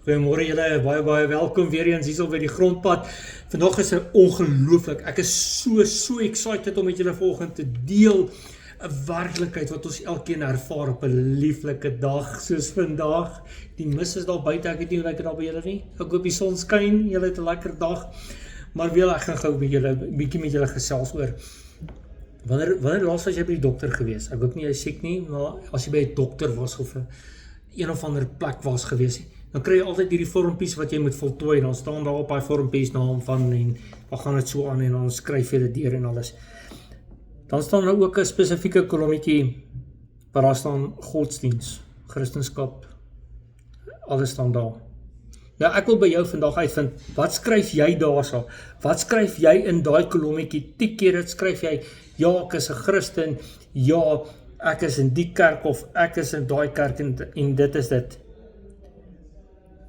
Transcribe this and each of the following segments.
Goeiemôre julle, baie welkom weer eens hier by die grondpad. Vandag is ongelooflik. Ek is so excited om met julle vanoggend te deel 'n werklikheid wat ons elkeen ervaar op 'n lieflike dag soos vandag. Die mis is daar buite, ek weet nie hoe lyk dit daar by julle nie. Ek hoop die son skyn, julle het 'n lekker dag. Maar wil ek gaan gou met julle 'n bietjie met julle gesels oor wanneer laas was jy by die dokter gewees? Ek hoop nie jy is siek nie, maar as jy by 'n dokter was of 'n een of ander plek was gewees, dan kry jy altyd hierdie vormpies wat jy moet voltooi, dan staan daar op daai vormpies naam van en dan gaan dit so aan en dan skryf jy dit deur en alles. Dan staan daar ook 'n spesifieke kolommetjie waar daar staan godsdiens, Christendom, alles staan daar. Nou ek wil by jou vandag uitvind, wat skryf jy daarso? Wat skryf jy in daai kolommetjie? Tik keer dit skryf jy, ja, ek is 'n Christen, ja, ek is in die kerk of ek is in daai kerk en dit is dit.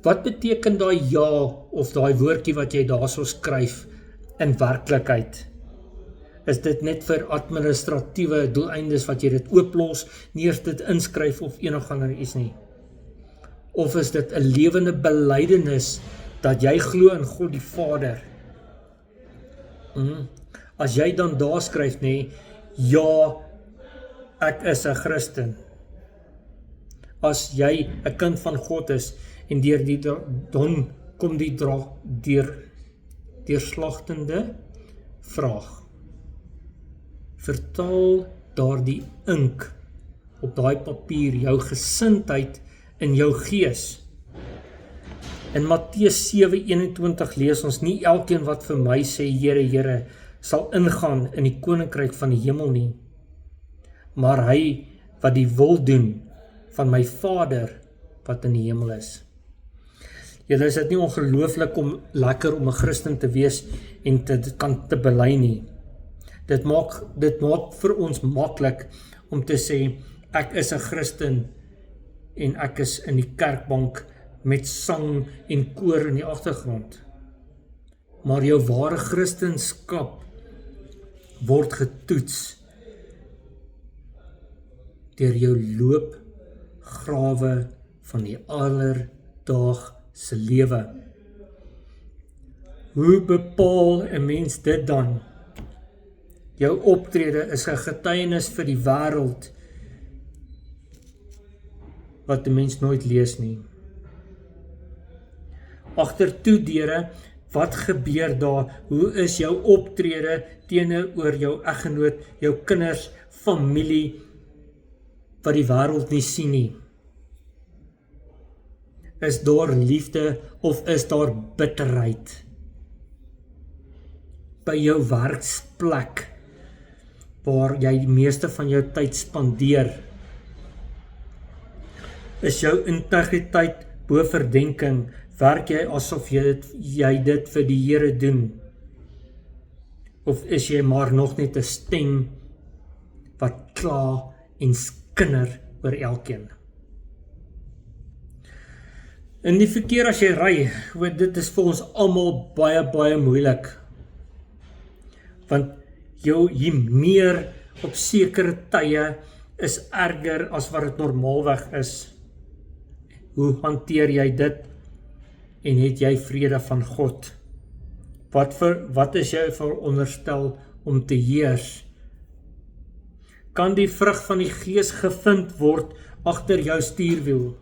Wat beteken daai ja of daai woordjie wat jy daarso skryf in werklikheid? Is dit net vir administratiewe doeleindes wat jy dit ooplos, nie eers dit inskryf of enig ander iets nie? Of is dit 'n lewende belydenis dat jy glo in God die Vader? As jy dan daar skryf, nee, ja, ek is 'n Christen. As jy 'n kind van God is, en dan kom die deurslagtende vraag. Vertaal daardie ink op daai papier jou gesindheid in jou gees. In Matteus 7:21 lees ons, nie elkeen wat vir my sê, Here, Here, sal ingaan in die koninkryk van die hemel nie, maar hy wat die wil doen van my Vader wat in die hemel is. Julle, is dit nie ongelooflik lekker om 'n Christen te wees en te bely nie. Dit maak vir ons maklik om te sê, ek is 'n Christen en ek is in die kerkbank met sang en koor in die agtergrond. Maar jou ware Christenskap word getoets deur jou loopgrawe van die alledaagse lewe. Hoe bepaal 'n mens dit dan? Jou optrede is 'n getuienis vir die wêreld wat 'n mens nooit lees nie. Agter toe deure, wat gebeur daar? Hoe is jou optrede teenoor jou eggenoot, jou kinders, familie, wat die wêreld nie sien nie? Is daar liefde of is daar bitterheid? By jou werksplek, waar jy die meeste van jou tyd spandeer, is jou integriteit bo verdenking? Werk jy asof jy dit vir die Here doen? Of is jy maar nog net 'n stem wat kla en skinder oor elkeen? In die verkeer as jy ry, dit is vir ons almal baie moeilik. Want hier meer op sekere tye is erger as wat dit normaalweg is. Hoe hanteer jy dit? En het jy vrede van God? Wat is jy veronderstel om te heers? Kan die vrug van die Gees gevind word agter jou stuurwiel?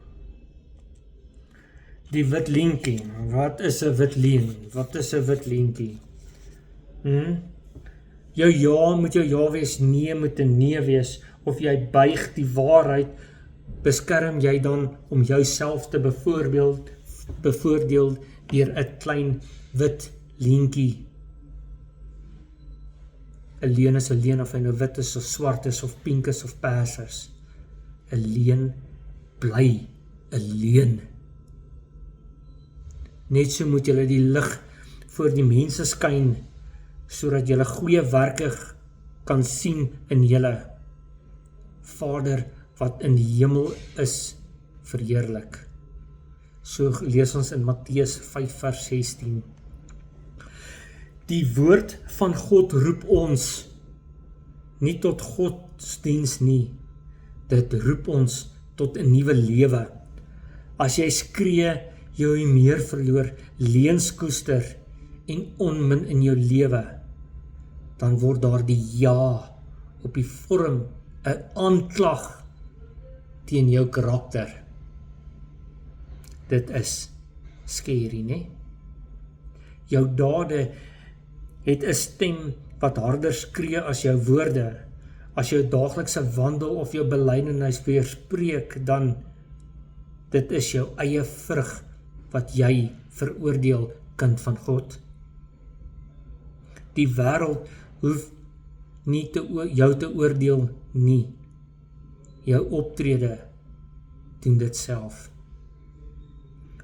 Die wit leentjie. Wat is 'n wit leen? Wat is 'n wit leentjie? Jou ja moet jou ja wees, nee moet 'n nee wees, of jy buig die waarheid, beskerm jy dan om jouself te bevoordeel deur 'n klein wit leentjie? 'n leen is 'n leen, of hy nou wit is of swart is of pink is of pers is. 'n leen bly 'n leen. Net so moet julle die lig voor die mense skyn, sodat julle goeie werke kan sien in julle Vader wat in die hemel is, verheerlik. So lees ons in Matteus 5:16. Die woord van God roep ons nie tot godsdiens nie, dit roep ons tot 'n nuwe lewe. As jy skree, jy hoe meer verloor, leuns koester en onmin in jou lewe, dan word daar die ja op die vorm 'n aanklag teen jou karakter. Dit is scary, né? Jou dade het 'n stem wat harder skree as jou woorde. As jou daaglikse wandel of jou belydenis weerspreek, dan dit is jou eie vrug wat jy veroordeel, kind van God. Die wêreld hoef nie jou te oordeel nie. Jou optrede doen dit self.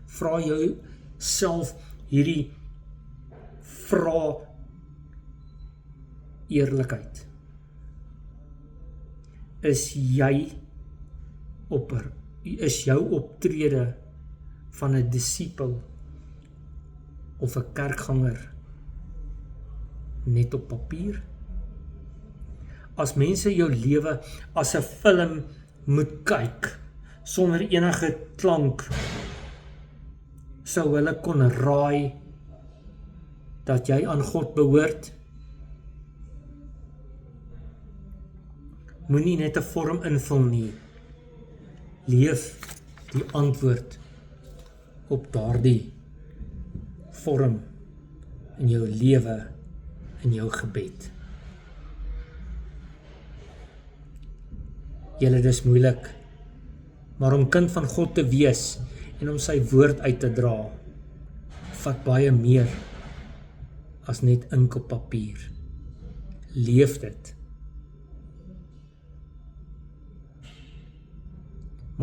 Vra jou self hierdie vra eerlikheid. Is jou optrede van 'n disipel of 'n kerkganger net op papier? As mense jou lewe as 'n film moet kyk, sonder enige klank, sou hulle kon raai dat jy aan God behoort. Moenie net 'n vorm invul nie. Leef die antwoord op daardie vorm in jou lewe, in jou gebed. Julle, dis moeilik, maar om kind van God te wees en om sy woord uit te dra, vat baie meer as net ink op papier. Leef dit.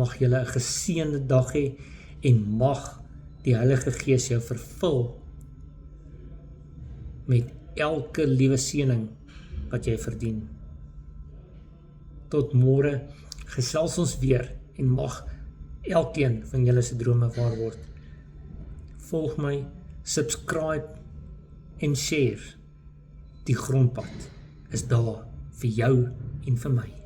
Mag julle 'n geseënde dag hê en mag die Heilige Gees jou vervul met elke liewe seëning wat jy verdien. Tot môre gesels ons weer en mag elkeen van julle se drome waar word. Volg my, subscribe en share. Die grondpad is daar vir jou en vir my.